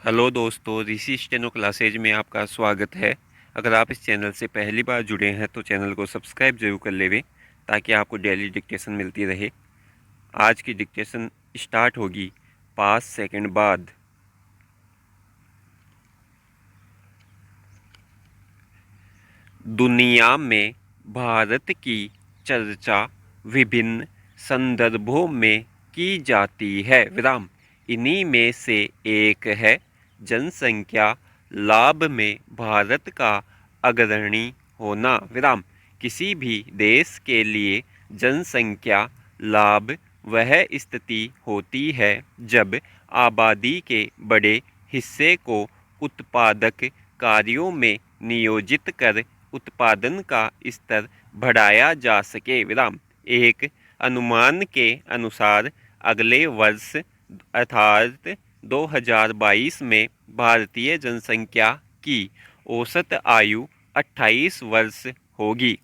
Hello दोस्तों, ऋषि steno classes में आपका स्वागत है। अगर आप इस चैनल से पहली बार जुड़े हैं तो चैनल को सब्सक्राइब जरूर कर लेवें ताकि आपको डेली डिक्टेशन मिलती रहे। आज की डिक्टेशन स्टार्ट होगी 5 सेकंड बाद। दुनिया में भारत की चर्चा विभिन्न संदर्भों में की जाती है। विराम। इन्हीं में से एक है जनसंख्या लाभ में भारत का अग्रणी होना। विराम। किसी भी देश के लिए जनसंख्या लाभ वह स्थिति होती है जब आबादी के बड़े हिस्से को उत्पादक कार्यों में नियोजित कर उत्पादन का स्तर बढ़ाया जा सके। विराम। एक अनुमान के अनुसार अगले वर्ष अर्थात 2022 में भारतीय जनसंख्या की औसत आयु 28 वर्ष होगी,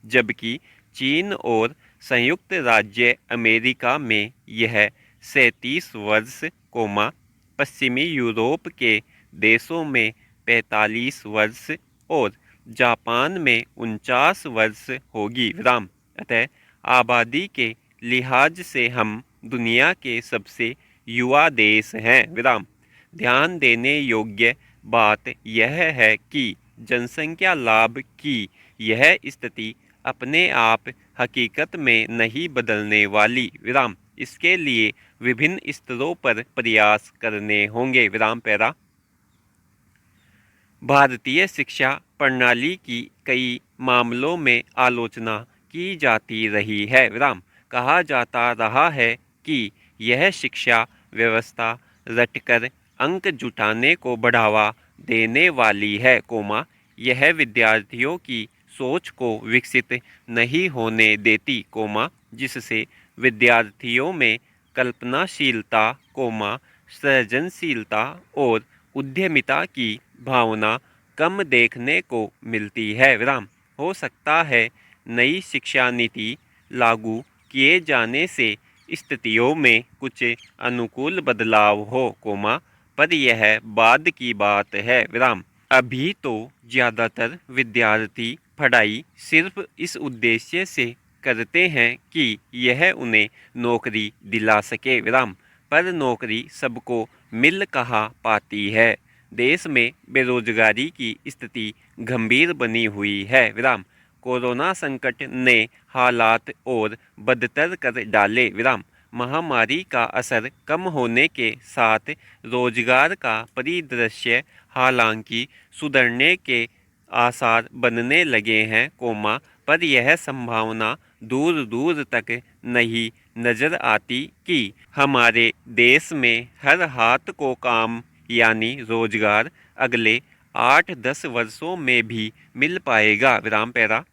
जबकि चीन और संयुक्त राज्य अमेरिका में यह 37 वर्ष, पश्चिमी यूरोप के देशों में 45 वर्ष और जापान में 49 वर्ष होगी। विराम। अतः आबादी के लिहाज से हम दुनिया के सबसे युवा देश हैं। विराम। ध्यान देने योग्य बात यह है कि जनसंख्या लाभ की यह स्थिति अपने आप हकीकत में नहीं बदलने वाली। विराम। इसके लिए विभिन्न स्तरों पर प्रयास करने होंगे। विराम पैरा। भारतीय शिक्षा प्रणाली की कई मामलों में आलोचना की जाती रही है। विराम। कहा जाता रहा है कि यह शिक्षा व्यवस्था रटकर अंक जुटाने को बढ़ावा देने वाली है, यह विद्यार्थियों की सोच को विकसित नहीं होने देती, जिससे विद्यार्थियों में कल्पनाशीलता, सृजनशीलता और उद्यमिता की भावना कम देखने को मिलती है। विराम। हो सकता है नई शिक्षा नीति लागू किए जाने से स्थितियों में कुछ अनुकूल बदलाव हो, पर यह बाद की बात है। विराम। अभी तो ज़्यादातर विद्यार्थी पढ़ाई सिर्फ इस उद्देश्य से करते हैं कि यह उन्हें नौकरी दिला सके। विराम। पर नौकरी सबको मिल कहाँ पाती है। देश में बेरोजगारी की स्थिति गंभीर बनी हुई है। विराम। कोरोना संकट ने हालात और बदतर कर डाले। विराम। महामारी का असर कम होने के साथ रोजगार का परिदृश्य हालांकि सुधरने के आसार बनने लगे हैं, पर यह संभावना दूर दूर तक नहीं नजर आती कि हमारे देश में हर हाथ को काम यानी रोजगार अगले 8-10 वर्षों में भी मिल पाएगा। विराम पैरा।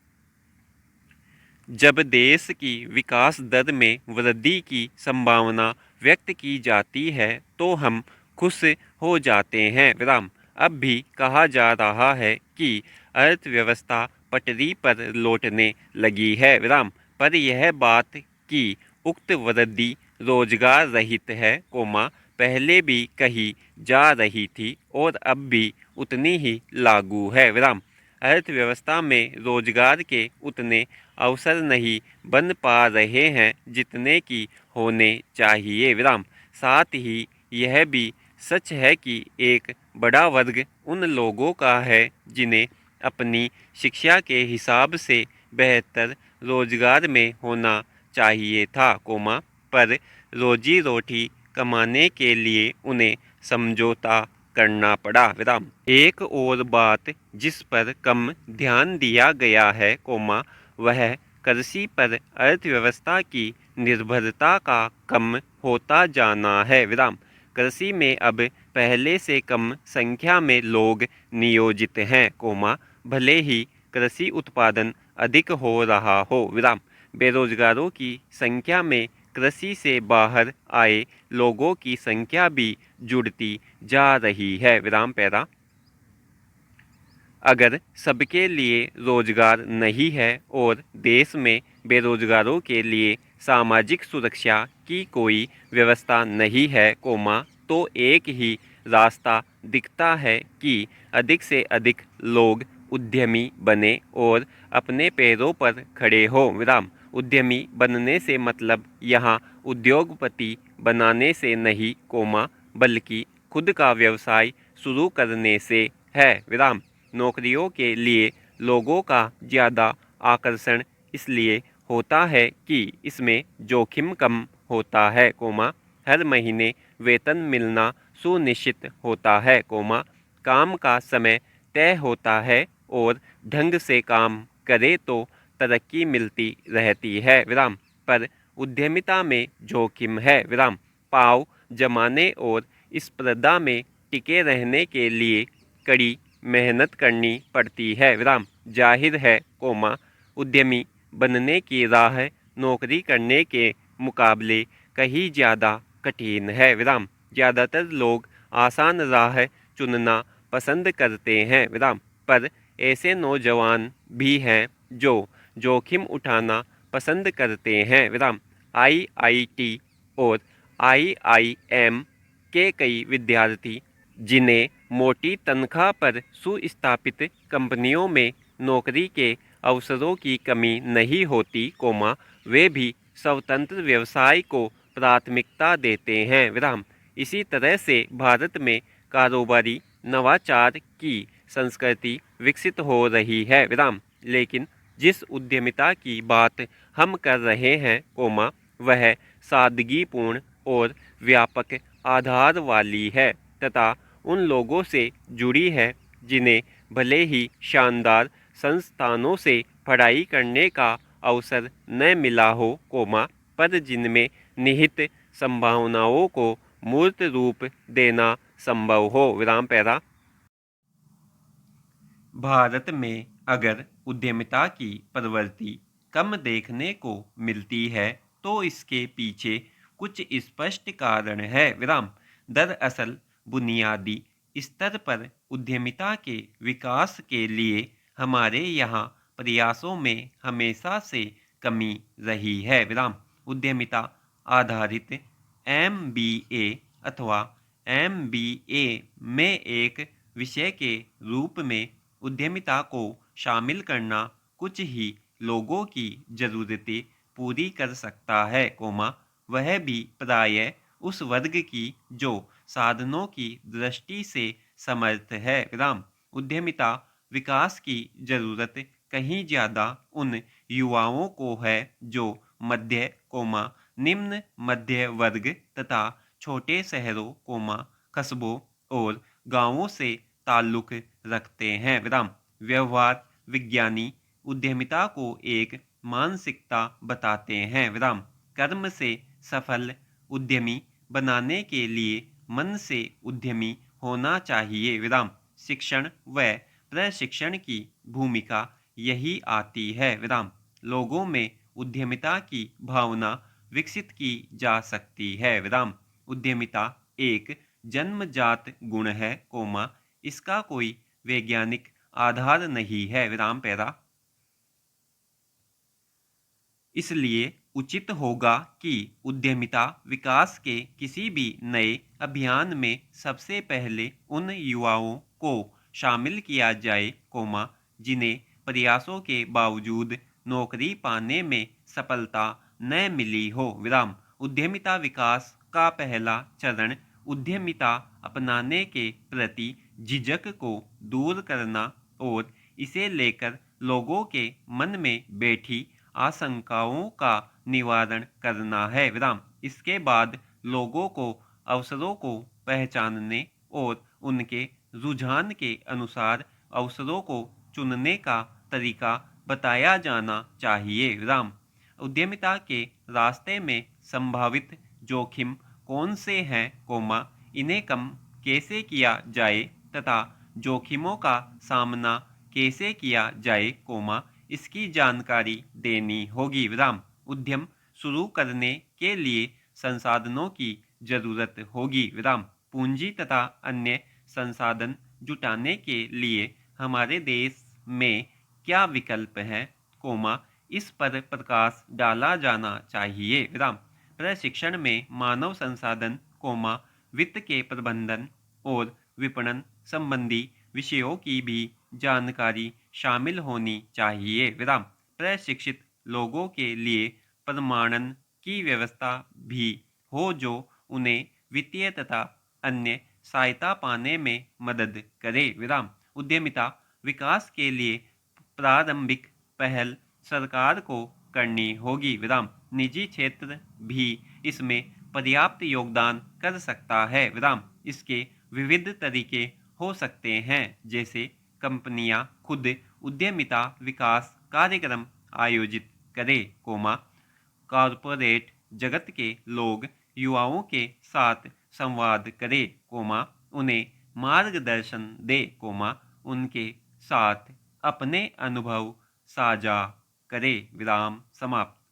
जब देश की विकास दर में वृद्धि की संभावना व्यक्त की जाती है तो हम खुश हो जाते हैं। विराम। अब भी कहा जा रहा है कि अर्थव्यवस्था पटरी पर लौटने लगी है। विराम। पर यह बात कि उक्त वृद्धि रोजगार रहित है, पहले भी कही जा रही थी और अब भी उतनी ही लागू है। विराम। अर्थव्यवस्था में रोजगार के उतने अवसर नहीं बन पा रहे हैं जितने की होने चाहिए। विराम। साथ ही यह भी सच है कि एक बड़ा वर्ग उन लोगों का है जिन्हें अपनी शिक्षा के हिसाब से बेहतर रोजगार में होना चाहिए था, पर रोजी रोटी कमाने के लिए उन्हें समझौता करना पड़ा। विराम। एक और बात जिस पर कम ध्यान दिया गया है, वह कृषि पर अर्थव्यवस्था की निर्भरता का कम होता जाना है। विराम। कृषि में अब पहले से कम संख्या में लोग नियोजित हैं, भले ही कृषि उत्पादन अधिक हो रहा हो। विराम। बेरोजगारों की संख्या में कृषि से बाहर आए लोगों की संख्या भी जुड़ती जा रही है। विराम पैरा। अगर सबके लिए रोजगार नहीं है और देश में बेरोजगारों के लिए सामाजिक सुरक्षा की कोई व्यवस्था नहीं है, तो एक ही रास्ता दिखता है कि अधिक से अधिक लोग उद्यमी बने और अपने पैरों पर खड़े हों। विराम। उद्यमी बनने से मतलब यहाँ उद्योगपति बनाने से नहीं, कोमा, बल्कि खुद का व्यवसाय शुरू करने से है। विराम। नौकरियों के लिए लोगों का ज़्यादा आकर्षण इसलिए होता है कि इसमें जोखिम कम होता है, कोमा, हर महीने वेतन मिलना सुनिश्चित होता है, कोमा, काम का समय तय होता है और ढंग से काम करे तो तरक्की मिलती रहती है। विराम। पर उद्यमिता में जोखिम है। विराम। पाँव जमाने और स्पर्धा में टिके रहने के लिए कड़ी मेहनत करनी पड़ती है। विराम। जाहिर है, कोमा, उद्यमी बनने की राह नौकरी करने के मुकाबले कहीं ज़्यादा कठिन है। विराम। ज़्यादातर लोग आसान राह चुनना पसंद करते हैं। विराम। पर ऐसे नौजवान भी हैं जो जोखिम उठाना पसंद करते हैं। विराम। आईआईटी और आईआईएम के कई विद्यार्थी जिन्हें मोटी तनख्वाह पर सुस्थापित कंपनियों में नौकरी के अवसरों की कमी नहीं होती, कोमा, वे भी स्वतंत्र व्यवसाय को प्राथमिकता देते हैं। विराम। इसी तरह से भारत में कारोबारी नवाचार की संस्कृति विकसित हो रही है। विराम। लेकिन जिस उद्यमिता की बात हम कर रहे हैं, कोमा, वह सादगीपूर्ण और व्यापक आधार वाली है तथा उन लोगों से जुड़ी है जिन्हें भले ही शानदार संस्थानों से पढ़ाई करने का अवसर न मिला हो, कोमा, पर जिनमें निहित संभावनाओं को मूर्त रूप देना संभव हो। विराम पैरा। भारत में अगर उद्यमिता की प्रवृत्ति कम देखने को मिलती है तो इसके पीछे कुछ स्पष्ट कारण है। विराम। दरअसल बुनियादी स्तर पर उद्यमिता के विकास के लिए हमारे यहाँ प्रयासों में हमेशा से कमी रही है। विराम। उद्यमिता आधारित एमबीए अथवा एमबीए में एक विषय के रूप में उद्यमिता को शामिल करना कुछ ही लोगों की ज़रूरतें पूरी कर सकता है, कोमा, वह भी प्रायः उस वर्ग की जो साधनों की दृष्टि से समर्थ है। विराम। उद्यमिता विकास की ज़रूरत कहीं ज़्यादा उन युवाओं को है जो मध्य, कोमा, निम्न मध्य वर्ग तथा छोटे शहरों, कोमा, कस्बों और गांवों से ताल्लुक रखते हैं। विराम। व्यवहार विज्ञानी उद्यमिता को एक मानसिकता बताते हैं। विराम। कर्म से सफल उद्यमी बनाने के लिए मन से उद्यमी होना चाहिए। विराम। शिक्षण व प्रशिक्षण की भूमिका यही आती है। विराम। लोगों में उद्यमिता की भावना विकसित की जा सकती है। विराम। उद्यमिता एक जन्मजात गुण है, कोमा, इसका कोई वैज्ञानिक आधार नहीं है। विराम पैरा। इसलिए उचित होगा कि उद्यमिता विकास के किसी भी नए अभियान में सबसे पहले उन युवाओं को शामिल किया जाए, कोमा, जिन्हें प्रयासों के बावजूद नौकरी पाने में सफलता न मिली हो। विराम। उद्यमिता विकास का पहला चरण उद्यमिता अपनाने के प्रति झिझक को दूर करना और इसे लेकर लोगों के मन में बैठी आशंकाओं का निवारण करना है। विराम। इसके बाद लोगों को अवसरों को पहचानने और उनके रुझान के अनुसार अवसरों को चुनने का तरीका बताया जाना चाहिए। विराम। उद्यमिता के रास्ते में संभावित जोखिम कौन से हैं, कोमा, इन्हें कम कैसे किया जाए तथा जोखिमों का सामना कैसे किया जाए, कोमा, इसकी जानकारी देनी होगी। विराम। उद्यम शुरू करने के लिए संसाधनों की जरूरत होगी। विराम। पूंजी तथा अन्य संसाधन जुटाने के लिए हमारे देश में क्या विकल्प हैं, कोमा, इस पर प्रकाश डाला जाना चाहिए। विराम। प्रशिक्षण में मानव संसाधन, कोमा, वित्त के प्रबंधन, और विपणन संबंधी विषयों की भी जानकारी शामिल होनी चाहिए। विराम। प्रशिक्षित लोगों के लिए प्रमाणन की व्यवस्था भी हो जो उन्हें वित्तीय तथा अन्य सहायता पाने में मदद करे। विराम। उद्यमिता विकास के लिए प्रारंभिक पहल सरकार को करनी होगी। विराम। निजी क्षेत्र भी इसमें पर्याप्त योगदान कर सकता है। विराम। इसके विविध तरीके हो सकते हैं, जैसे कंपनियां खुद उद्यमिता विकास कार्यक्रम आयोजित करें, कॉरपोरेट जगत के लोग युवाओं के साथ संवाद करें, उन्हें मार्गदर्शन दे, उनके साथ अपने अनुभव साझा करे। विराम समाप्त।